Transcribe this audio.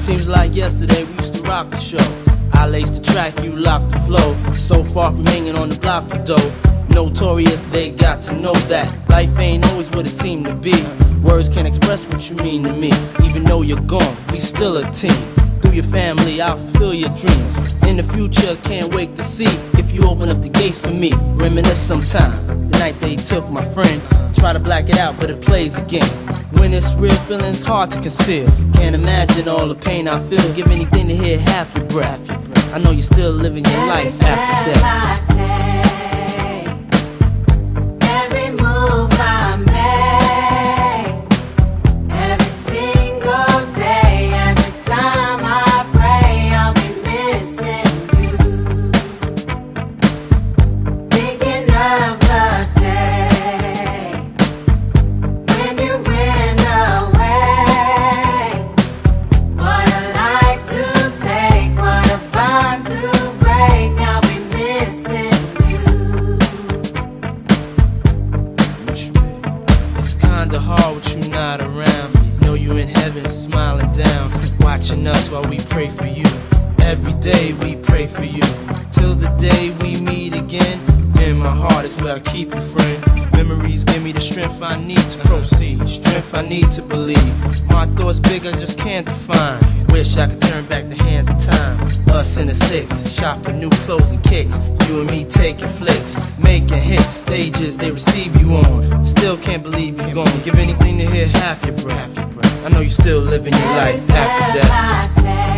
Seems like yesterday we used to rock the show. I laced the track, you locked the flow. So far from hanging on the block for dough. Notorious, they got to know that life ain't always what it seemed to be. Words can't express what you mean to me. Even though you're gone, we still a team. Through your family, I'll fulfill your dreams. In the future, can't wait to see if you open up the gates for me. Reminisce sometime, the night they took my friend. Try to black it out, but it plays again. When it's real, feeling's hard to conceal. Can't imagine all the pain I feel. Give anything to hear half your breath. I know you're still living your life after death. Kinda hard with you not around. Know you in heaven smiling down, watching us while we pray for you. Every day we pray for you, till the day we meet again. In my heart is where I keep you, friend. Memories give me the strength I need to proceed, strength I need to believe. My thoughts big, I just can't define. Wish I could turn back the hands of time. Us in the six, shop for new clothes and kicks. You and me taking flicks, making hits, stages they receive you on. Still can't believe you're gone. Give anything to hear half your breath. I know you're still living your life after death.